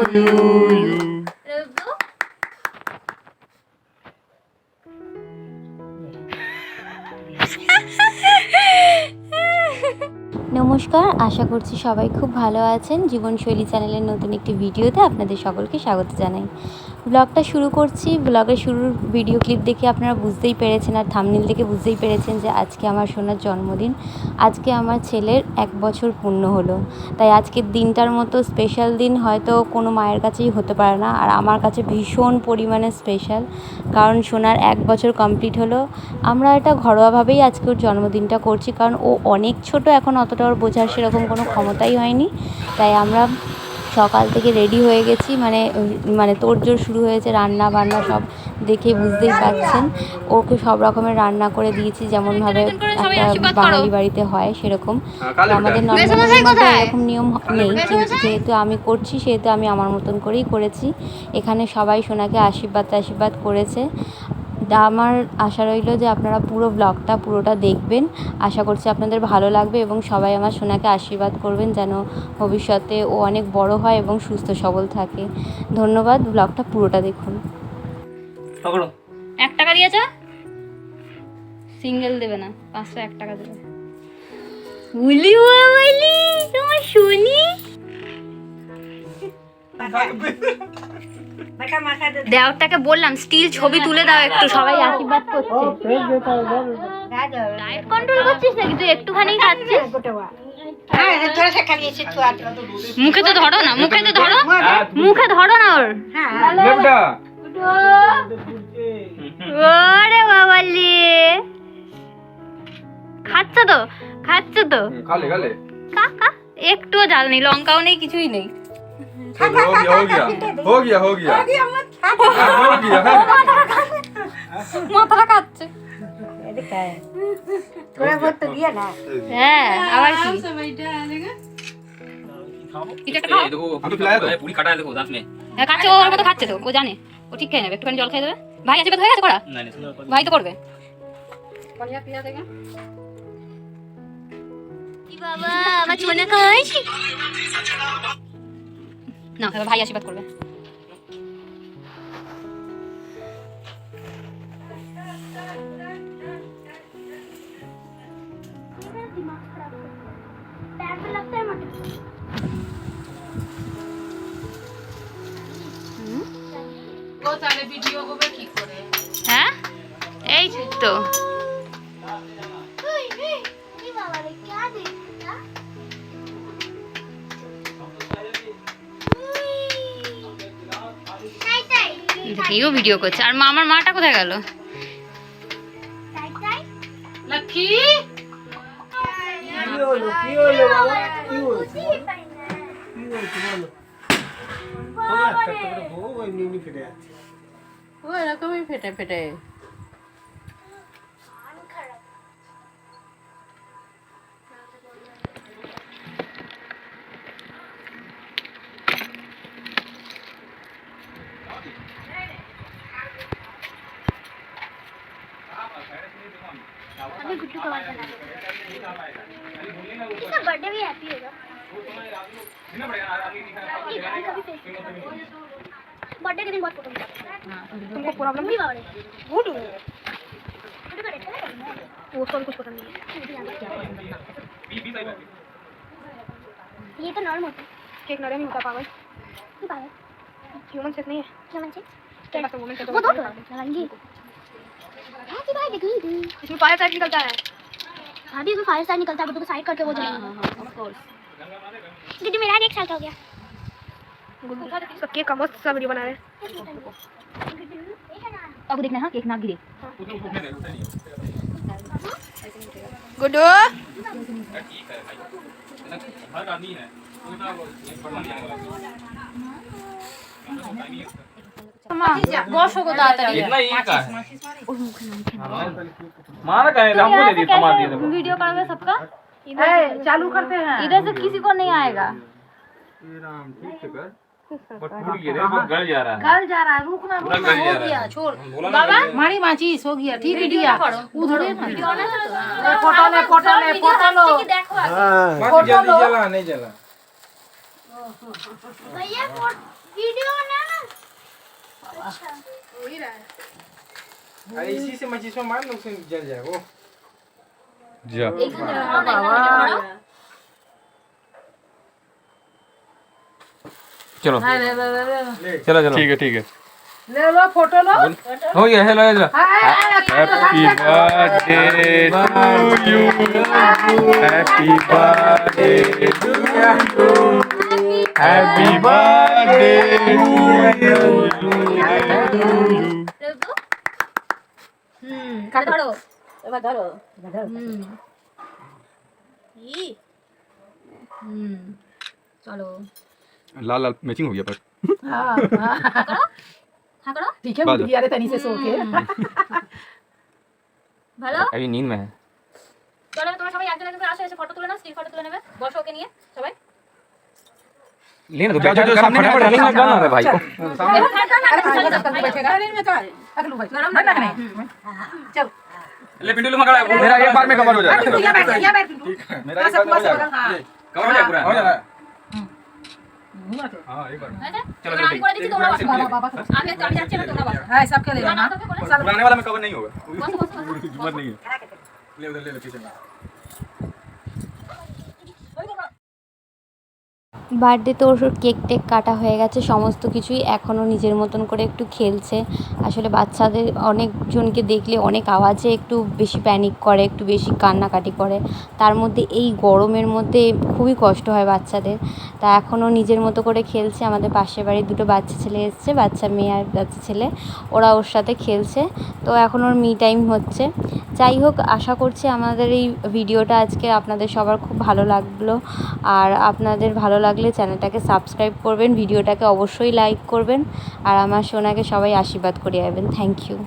to you. নমস্কার, আশা করছি সবাই খুব ভালো আছেন। জীবনশৈলী চ্যানেলের নতুন একটি ভিডিওতে আপনাদের সকলকে স্বাগত জানাই। ব্লগটা শুরু করছি। ব্লগের শুরুর ভিডিও ক্লিপ দেখে আপনারা বুঝতেই পেরেছেন আর থাম্বনেল দেখে বুঝতেই পেরেছেন যে আজকে আমার সোনার জন্মদিন। আজকে আমার ছেলের 1 বছর পূর্ণ হলো। তাই আজকের দিনটার মতো স্পেশাল দিন হয়তো কোনো মায়ের কাছেই হতে পারে না, আর আমার কাছে ভীষণ পরিমাণে স্পেশাল, কারণ সোনার 1 বছর কমপ্লিট হলো। আমরা এটা ঘরোয়াভাবেই আজকে ওর জন্মদিনটা করছি, কারণ ও অনেক ছোট, এখন অতটা ওর বোঝার সেরকম কোনো ক্ষমতাই হয়নি। তাই আমরা সকাল থেকে রেডি হয়ে গেছি, মানে তোড়জোড় শুরু হয়েছে, রান্না বান্না সব দেখে বুঝতেই পারছেন। ওকে সব রকমের রান্না করে দিয়েছি, যেমনভাবে একটা বাঙালি বাড়িতে হয় সেরকম। আমাদের নর্মাল মধ্যে এরকম নিয়ম নেই, কিন্তু যেহেতু আমি করছি সেহেতু আমি আমার মতন করেই করেছি। এখানে সবাই সোনাকে আশীর্বাদ করেছে। আমার আশা রইল যে আপনারা পুরো ব্লগটা পুরোটা দেখবেন। আশা করছি আপনাদের ভালো লাগবে এবং সবাই আমার সোনাকে আশীর্বাদ করবেন যেন ভবিষ্যতে ও অনেক বড় হয় এবং সুস্থ সবল থাকে। ধন্যবাদ, ব্লগটা পুরোটা দেখুন। 1 টাকা দিয়েছ, সিঙ্গেল দেবে না, 501 টাকা দেবে। উলি বাবালি তোমার শুনি দেওরটাকে বললাম স্টিল ছবি তুলে দাও একটু, সবাই আশীর্বাদ করছে। ডায়েট কন্ট্রোল করছিস নাকি তুই? একটুখানি খাচ্ছিস, মুখে তো ধরো না, মুখে ধরো না ওর। ওরে বাবালি, খাচ্ছ তো কাকা, একটুও জাল নেই, লঙ্কাও নেই, কিছুই নেই। মাথাটা খাচ্ছে। হ্যাঁ, আবার কি খাচ্ছে ও? ওর মতো খাচ্ছে তো, ও জানে, ও ঠিক খেয়ে নেবে। একটুখানি জল খেয়ে দেবে। ভাই আশীর্বাদ হয়ে গেছে করা? ভাই তো করবে। বাবা আমার সোনা খাইস না, এবার ভাই আশীর্বাদ করবে। হ্যাঁ, এই তো কেউ ভিডিও করছে। আর আমার মাটা কোথায় গেল? লক্ষ্মী এরকমই ফেটে ফেটে। अभी गुड्डू का वाला बर्थडे भी हैप्पी होगा। बर्थडे के दिन बहुत फोटो तुमको प्रॉब्लम नहीं बाबा गुड वो तो कुछ पता नहीं है। ये तो नॉर्मल होता है, केक नॉर्मल नहीं होता पागल। नहीं पागल, ह्यूमन सेट नहीं है। ह्यूमन सेट वो दो लगाएंगे। इसमें फायर साइड निकलता है। हाँ भी इसमें फायर साइड निकलता है, तो साइड करके वो जलेगा। ऑफ कोर्स दीदी मेरा 1 साल का हो गया। सब केक का मस्त सा वीडियो बना रहे हैं। अब देखना हाँ, केक ना गिरे। गुड्डू বসো গো তাড়াতাড়ি। वीडियो करोगे सबका? चालू करते हैं। इधर से किसी को नहीं आएगा। गल जा रहा है, रुकना हो गया, छोड़ बाबा। मारी माचिस हो गया, ठीक है दिया उधर फोटो ले देखो नहीं जला। भैया वीडियो बनाना अच्छा हो ही रहा है। अरे इसी से माचिस में मार लो, उसमें जल जाए वो। जा चलो चलो चलो ठीक है ले लो फोटो लो हो गया hello hello happy birthday to you happy birthday to you happy birthday to you কাটে ধরো চলো लाल लाल मैचिंग हो गया पर हाँ हाँ হ্যাঁ করো ठीक है उठ गया रे तनी से सो के ভালো अभी नींद में है চলো তোমরা সবাই একজন একজন করে আসো, এসে ফটো তুলে নাও, স্টিল ফটো তুলে নেবে, বসো ওকে নিয়ে সবাই। लेना तो जो सामने रनिंग में करना है भाई को बैठेगा में का अगलू भाई गरम ना नहीं चल ले पिंटू में खड़ा है मेरा एक बार में कवर हो जाएगा यहाँ बैठ मेरा एक बार में हो जाएगा कवर हो जाएगा पूरा हो जाएगा हां एक बार চলো আমি করে দিচ্ছি, তোমরা বসো। আমি যাচ্ছি না, তোমরা বসো। हां सब के ले लेना पुराने वाला में कवर नहीं होगा বসো বসো বসো। हिम्मत नहीं है ले उधर ले पीछे में বার্থডে তো ওর কেক টেক কাটা হয়ে গেছে, সমস্ত কিছুই এখনও নিজের মতন করে একটু খেলছে। আসলে বাচ্চাদের অনেকজনকে দেখলে অনেক আওয়াজে একটু বেশি প্যানিক করে, একটু বেশি কান্নাকাটি করে, তার মধ্যে এই গরমের মধ্যে খুবই কষ্ট হয় বাচ্চাদের। তা এখনও নিজের মতো করে খেলছে। আমাদের পাশের বাড়ির দুটো বাচ্চা ছেলে এসছে, বাচ্চা মেয়ে আর বাচ্চা ছেলে, ওরা ওর সাথে খেলছে। তো এখন ওর মি টাইম হচ্ছে। যাই হোক, আশা করছি আমাদের এই ভিডিওটা আজকে আপনাদের সবার খুব ভালো লাগলো। আর আপনাদের ভালো লাগলে চ্যানেলটাকে সাবস্ক্রাইব করবেন, ভিডিওটাকে অবশ্যই লাইক করবেন, আর আমার সোনাকে সবাই আশীর্বাদ করে যাবেন। Thank you.